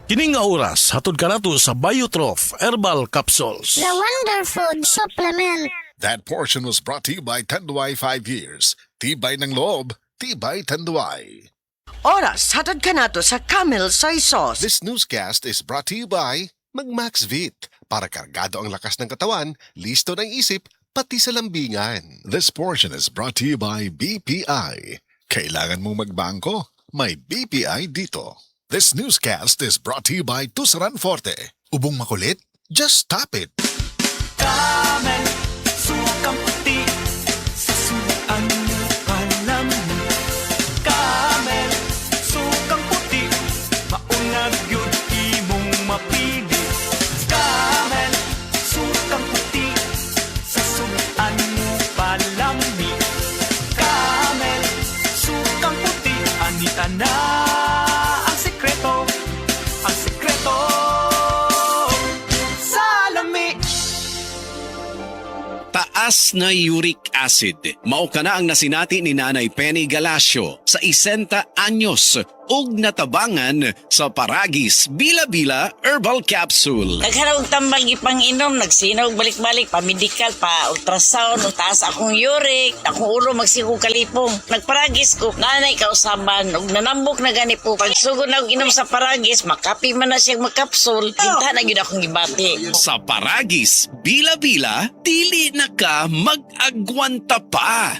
Kining nga oras, hatod ka nato sa Biotrof Herbal Capsules. The Wonder Food Supplement. That portion was brought to you by Tanduay 5 years. Tibay ng loob, tibay Tanduay. Oras, hatod ka nato sa Camel Soy Sauce. This newscast is brought to you by Magmaxvit. Para kargado ang lakas ng katawan, listo ng isip, pati sa lambingan. This portion is brought to you by BPI. Kailangan mong magbangko? May BPI dito. This newscast is brought to you by Tusaran Forte. Ubong makulit? Just tap it. Camel, sukang puti, sasuan mo alam mo. Camel, sukang puti, maunag yun imong mapili. Camel, sukang puti, sasuan mo palami. Camel, sukang puti, anita na ang sekreto sa lami. Taas na uric acid. Mao kana ang nasinati ni Nanay Penny Galasio sa 60 anyos ug natabangan sa Paragis Bila-Bila Herbal Capsule. Nagharap tambal gipang inom, nagsinaw balik-balik, pa-medical, pa-ultrasound, taas akong uric, akong ulo magsigo kalipong. Nagparagis ko, nanay kausaban, ug nanambok na gani po. Pagsugod na og inom sa Paragis, makapi man na siyang magkapsul, hinta na yun akong gibati. Sa Paragis Bila-Bila, dili na ka mag-agwanta pa.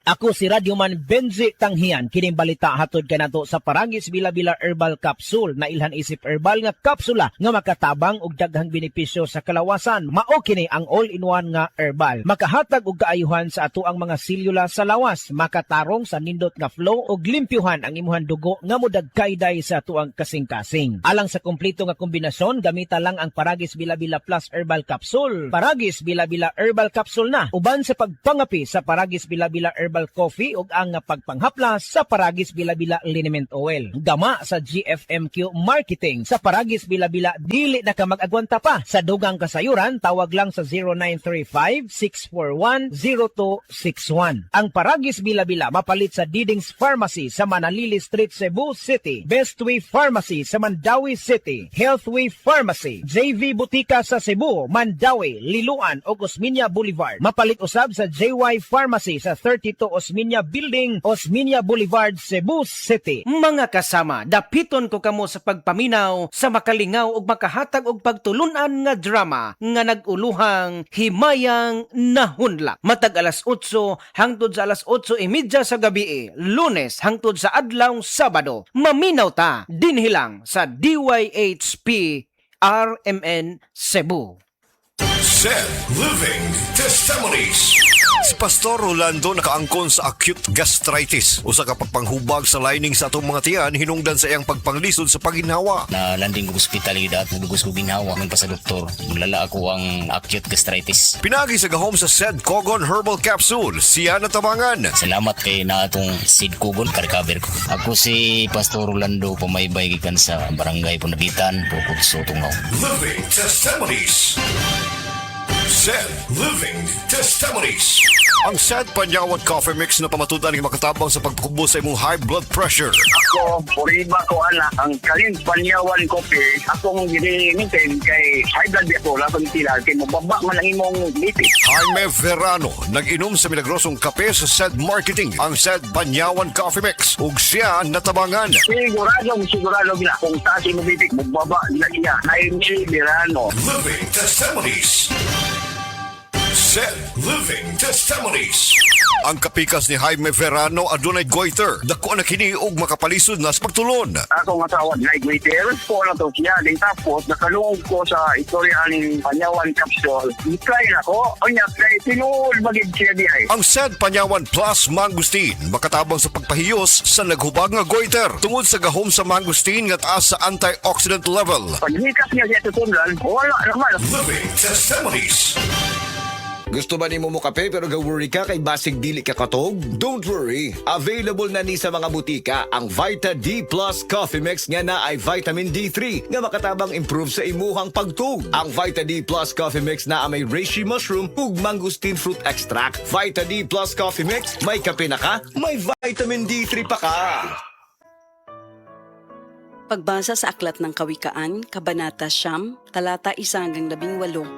Ako si Radyoman Benzi Tanghian, kining balita hatod kanato sa Paragis Bila-Bila Herbal Capsule na ilhan isip herbal nga kapsula nga makatabang og daghang benepisyo sa kalawasan. Mao kini ang all-in-one nga herbal. Makahatag og kaayuhan sa ato ang mga selula sa lawas, makatarong sa nindot nga flow og limpyuhan ang imuhang dugo nga modagkayday sa ato ang kasing-kasing. Alang sa kompleto nga kombinasyon, gamita lang ang Paragis Bila-Bila Plus Herbal Capsule. Paragis Bila-Bila Herbal Capsule na uban sa pagpangapi sa Paragis Bila-Bila Herbal Coffee ug ang pagpanghaplas sa Paragis Bila-Bila Liniment Oil. Gama sa GFMQ Marketing sa Paragis Bila-Bila, dili na ka mag-agwanta pa. Sa dugang kasayuran, tawag lang sa 0935-641-0261. Ang Paragis Bila-Bila mapalit sa Diding's Pharmacy sa Manalili Street, Cebu City, Bestway Pharmacy sa Mandawi City, Healthway Pharmacy, JV Butika sa Cebu, Mandawi, Liloan ug Osmeña Boulevard. Mapalit usab sa JY Pharmacy sa 32 Osmeña Building, Osmeña Boulevard, Cebu City. Mga kasama, dapiton ko kamo sa pagpaminaw sa makalingaw ug makahatag og pagtulunan nga drama nga naguluhang Himayang Nahunlak. Matag alas 8 hangtod sa alas 8:30 sa gabi, Lunes hangtod sa adlawng Sabado. Maminaw ta dinhi lang sa DYHP RMN Cebu. Sed Living Testimonies. Si Pastor Rolando nakaangkon sa acute gastritis. Usa ka pagpanghubag sa lining sa atong mga tiyan hinungdan sa iyang pagpanglisod sa paginhawa. Na landing ko ospital at nagugos ko ginhawa man pa sa doktor. Mulala ako ang acute gastritis. Pinagi sa gahom sa Sed Cogon Herbal Capsule. Siya natabangan. Salamat kay na atong Sid Kugon ka-recover ko. Ako si Pastor Rolando, pamaybay gikan sa Barangay Punabitan, Bukod sa Tungaw. Living Testimonies. Sed Living Testimonies. Ang Sed Panyawat Coffee Mix na pamatudan ng makatabang sa pagpakubo sa imong high blood pressure. Ako, puriba ko anak, ang Kalin Panyawan Coffee, akong gini-maintain kay high blood ako, lapang tila, kay mababa man ang imong lipid. Jaime Verano, nag-inom sa milagrosong kape sa Sed Marketing, ang Sed Panyawan Coffee Mix. Ug siya natabangan. Sigurado gina, kung taas imong lipid, mababa na siya. Jaime Verano. Living Testimonies. Sed Living Testimonies. Ang kapikas ni Jaime Verano adunay goiter. Dako na kini og makapalisod na sa pagtulon. Ako nga tawag na Waiter, po na to siya. Din tapos, nakalungog ko sa istorya ng Panyawan Capsule. I-try na ko. O niya, kay tinuol magig siya di ay. Ang Sed Panyawan Plus Mangustin makatabang sa pagpahiyos sa naghubag nga goiter tungod sa gahom sa mangustin nga taas sa antioxidant level. Paghikas niya siya tutundan, wala naman. Living Testimonies. Gusto ba nimo mo kape pero ga-worry ka kay basig dili ka katog? Don't worry. Available na ni sa mga butika ang Vita D Plus Coffee Mix nga na ay vitamin D3 nga makatabang improve sa imuhang pagtug. Ang Vita D Plus Coffee Mix na may reishi mushroom ug mangosteen fruit extract. Vita D Plus Coffee Mix, may kape na ka, may vitamin D3 pa ka. Pagbasa sa Aklat ng Kawikaan, Kabanata 9, talata 1-18,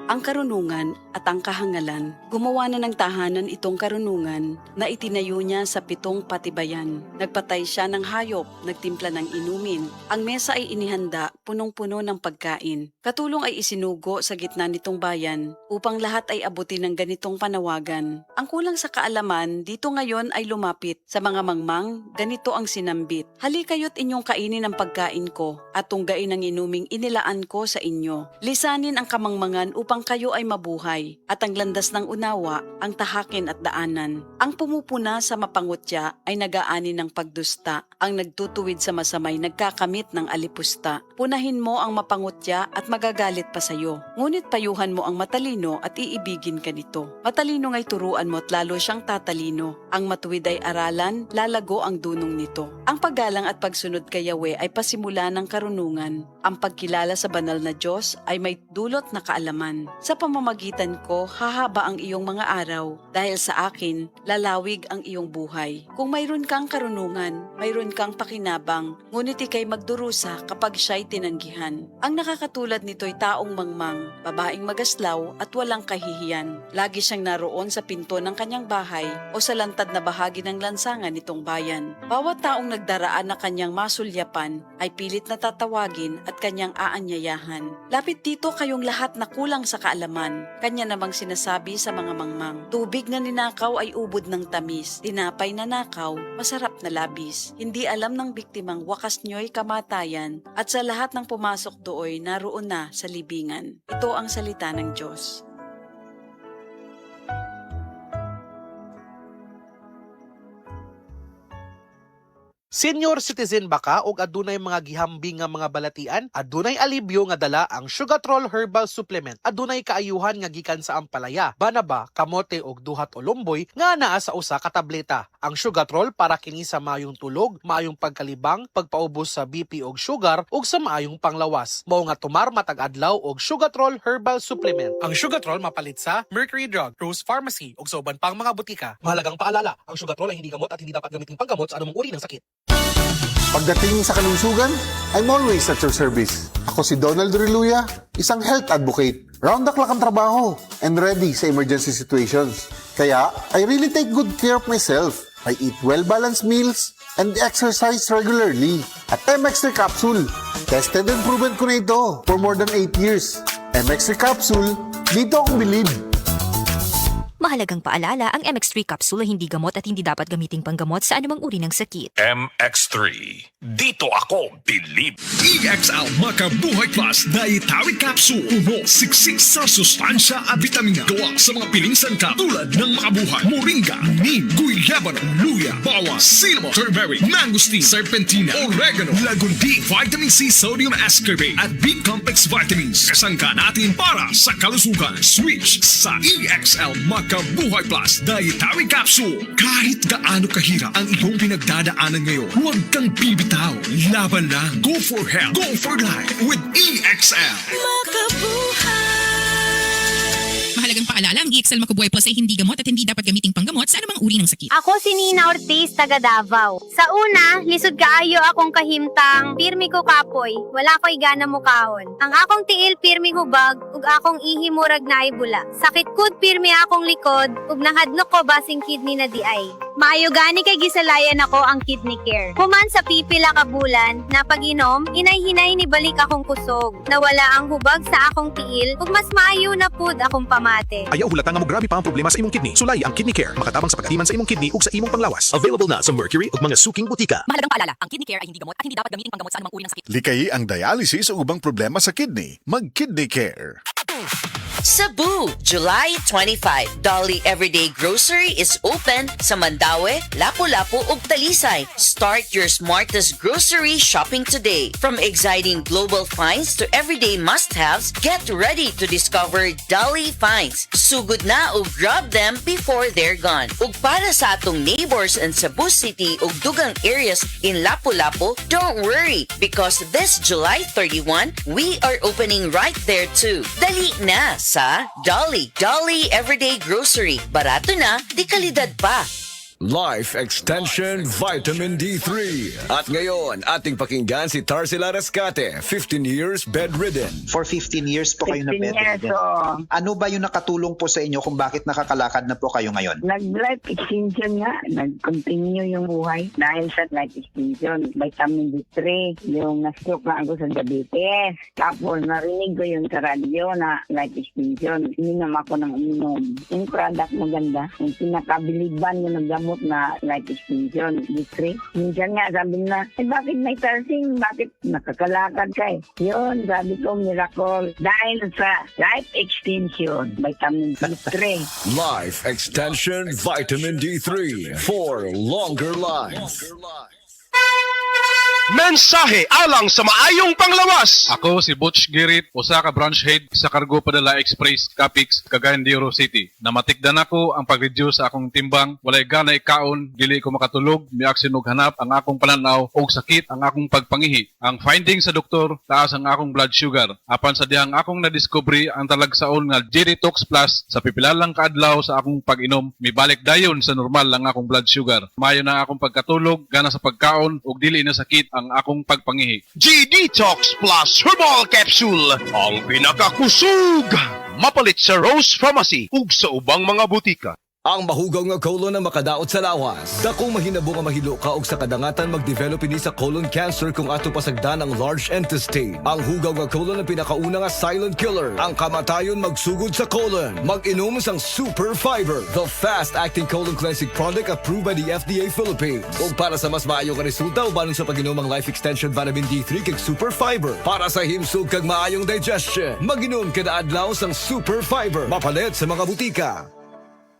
ang karunungan at ang kahangalan. Gumawa na ng tahanan itong karunungan na itinayo niya sa 7 patibayan. Nagpatay siya ng hayop, nagtimpla ng inumin. Ang mesa ay inihanda, punong-puno ng pagkain. Katulong ay isinugo sa gitna nitong bayan upang lahat ay abutin ng ganitong panawagan. Ang kulang sa kaalaman dito ngayon ay lumapit. Sa mga mangmang, ganito ang sinambit. Halikayo't inyong kainin ang pagkain ko at tunggain ang inuming inilaan ko sa inyo. Lisanin ang kamangmangan upang kayo ay mabuhay at ang landas ng unawa ang tahakin at daanan. Ang pumupuna sa mapangutya ay nagaani ng pagdusta. Ang nagtutuwid sa masamay nagkakamit ng alipusta. Punahin mo ang mapangutya at magagalit pa sayo. Ngunit payuhan mo ang matalino at iibigin ka nito. Matalino nga'y turuan mo at lalo siyang tatalino. Ang matuwid ay aralan, lalago ang dunong nito. Ang paggalang at pagsunod kay Yahweh ay pasimula ng karunungan. Ang pagkilala sa banal na Diyos ay may dulot na kaalaman. Sa pamamagitan ko, hahaba ang iyong mga araw. Dahil sa akin, lalawig ang iyong buhay. Kung mayroon kang karunungan, mayroon kang pakinabang, ngunit ikay magdurusa kapag siya'y tinanggihan. Ang nakakatulad nito'y taong mangmang, babaeng magaslaw at walang kahihiyan. Lagi siyang naroon sa pinto ng kanyang bahay o sa lantad na bahagi ng lansangan nitong bayan. Bawat taong nagdaraan na kanyang masulyapan ay pilit na tatawagin at kanyang aanyayahan. Lapit dito kayong lahat na kulang sa kaalaman. Kanya namang sinasabi sa mga mangmang, tubig na ninakaw ay ubod ng tamis, tinapay na nakaw, masarap na labis. Hindi alam ng biktimang wakas nyo'y kamatayan at sa lahat ng pumasok dooy naroon na sa libingan. Ito ang salita ng Diyos. Senior citizen ba ka o adunay mga gihambing nga mga balatian? Adunay alibyo nga dala ang Sugatrol Herbal Supplement. Adunay kaayuhan nga gikan sa ampalaya, banaba, kamote og duhat o lumboy nga naa sa usa ka tableta. Ang Sugatrol para kini sa maayong tulog, maayong pagkalibang, pagpaubos sa BP og sugar ug sa maayong panglawas. Mao nga tumar matag adlaw og Sugatrol Herbal Supplement. Ang Sugatrol mapalit sa Mercury Drug, Rose Pharmacy ug sa uban pang mga butika. Mahalagang paalala, ang Sugatrol ay hindi gamot at hindi dapat gamitin panggamot sa anumang uri ng sakit. Pagdating sa kalusugan, I'm always at your service. Ako si Donald Reluya, isang health advocate. Round the clock ang trabaho and ready sa emergency situations. Kaya, I really take good care of myself. I eat well-balanced meals and exercise regularly. At MX3 Capsule, tested and proven ko na ito for more than 8 years. MX3 Capsule, dito akong believe. Mahalagang paalala, ang MX3 capsule ay hindi gamot at hindi dapat gamiting panggamot sa anumang uri ng sakit. MX3. Dito ako believe. EXL Makabuhay Plus Dietary Capsule. Puno, siksik sa sustansya at vitamina. Gawa sa mga piling sangkap tulad ng makabuhay, moringa, neem, guyabano, luya, bawang, cinnamon, turmeric, mangosteen, serpentina, oregano, lagundi, vitamin C, sodium ascorbate at B-complex vitamins. Kasangka natin para sa kalusugan. Switch sa EXL Makabuhay Plus Dietary Capsule. Kahit gaano kahirap ang iyong pinagdadaanan ngayon, huwag kang bibitaw. Laban lang. Go for health. Go for life with EXL. Mahalagang paalala, ang EXL Makabuhay Plus ay hindi gamot at hindi dapat gamiting panggamot sa anumang uri ng sakit. Ako si Nina Ortiz, taga Davao. Sa una, lisod kaayo akong kahimtang, pirmi ko kapoy, wala ko'y gana mukahon. Ang akong tiil pirmi hubag, ug akong ihi murag na bula. Sakit kud pirmi akong likod, ug nahadlok ko basing kidney na di ay. Maayo gani kay gisalayan ako ang kidney care. Human sa pipila ka bulan, na pag-inom, inay-hinay ni balik akong kusog. Nawala ang hubag sa akong tiil, ug mas maayo na pud akong pamate. Ayaw hulata nga mo grabe pa ang problema sa imong kidney. Sulay ang Kidney Care. Makatabang sa pagatiman sa imong kidney ug sa imong panglawas. Available na sa Mercury ug mga suking butika. Mahalagang paalala, ang Kidney Care ay hindi gamot at hindi dapat gamiting panggamot sa anumang uri ng sakit. Likayi ang dialysis o ubang problema sa kidney. Mag-Kidney Care. Cebu, July 25. Dolly Everyday Grocery is open sa Mandaue, Lapu-Lapu ug Talisay. Start your smartest grocery shopping today. From exciting global finds to everyday must-haves, get ready to discover Dolly finds. Sugod na ug grab them before they're gone. Ug para sa atong neighbors in Cebu City ug dugang areas in Lapu-Lapu, don't worry because this July 31, we are opening right there too. Dali na sa Dolly Everyday Grocery. Barato na, di kalidad pa. Life Extension Vitamin D3. At ngayon, ating pakinggan si Tarsila Rescate, 15 years bedridden. For 15 years po kayo na 15 years, bedridden. oo. Ano ba yung nakatulong po sa inyo kung bakit nakakalakad na po kayo ngayon? Nag-life extension nga. Nag-continue yung buhay dahil sa life extension. Vitamin D3, yung na-stroke na ako sa diabetes. Tapos narinig ko yung sa radyo na life extension. Ininom ako ng uminom. Yung product maganda. Yung pinakabiliban yung nagdamo na life extension, D3. Minsan nga sabi na, bakit may tarsing? Bakit nakakalakad ka eh? Yun, sabi ko, miracle. Dahil sa life extension, vitamin D3. Life Extension Vitamin D3 for longer life. Mensahe alang sa maayong panglawas. Ako si Butch Girit, usa ka branch head sa Cargo Padala Express Capix, Cagayan de Oro City. Namatikdan ako ang pag-reduce sa akong timbang, walay ganay kaon, dili ko makatulog, miaksin og hanap ang akong pananaw og sakit ang akong pagpangihi. Ang finding sa doktor, taas ang akong blood sugar. Apan sa dihang akong nadiscovery ang talagsaon nga G-Detox Plus sa pipilalang kaadlaw sa akong pag-inom, mibalik dayon sa normal ang akong blood sugar. Mayo na akong pagkatulog, gana sa pagkaon ug dili na sakit ang akong pagpangihi. G-Detox Plus Herbal Capsule, ang pinakakusog! Mapalit sa Rose Pharmacy ug sa ubang mga butika. Ang mahugaw nga colon na makadaot sa lawas. Dakong mahinabo nga mahilo ka og sa kadangatan mag-develop ini sa colon cancer kung ato pasagdan ang large intestine. Ang hugaw nga colon ang pinakauna nga silent killer. Ang kamatayon magsugod sa colon. Mag-inom sang Super Fiber, the fast-acting colon cleansing product approved by the FDA Philippines. Ug para sa mas maayo nga resulta ubanon sa pag-inom ang Life Extension Vitamin D3 kag Super Fiber. Para sa himsog kag maayong digestion, mag-inom kada adlaw sang Super Fiber. Mapalit sa mga butika.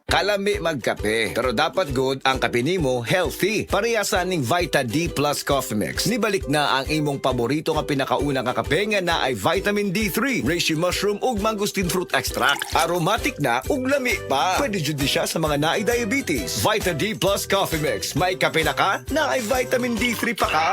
Kalami magkape, pero dapat good ang kape nimo healthy. Parehasan ning Vita D Plus Coffee Mix. Nibalik na ang imong paborito nga pinakauna nga kape nga na ay vitamin D3, reishi mushroom ug mangosteen fruit extract. Aromatic na ug lami pa. Pwede jud ni siya sa mga naay diabetes. Vita D Plus Coffee Mix. May kape na ka, na ay vitamin D3 pa ka.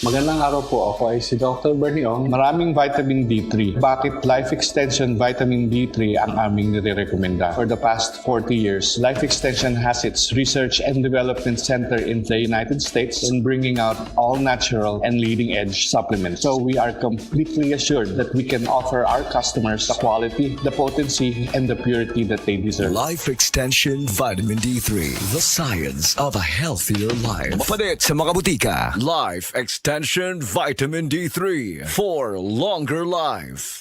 Magandang araw po. Ako ay si Dr. Bernie Ong. Maraming vitamin D3. Bakit Life Extension Vitamin D3 ang aming nire-recommenda? For the past 40 years, Life Extension has its research and development center in the United States in bringing out all-natural and leading-edge supplements. So we are completely assured that we can offer our customers the quality, the potency, and the purity that they deserve. Life Extension Vitamin D3, the science of a healthier life. Mapalit sa mga butika. Life Extension Vitamin D3 for longer life.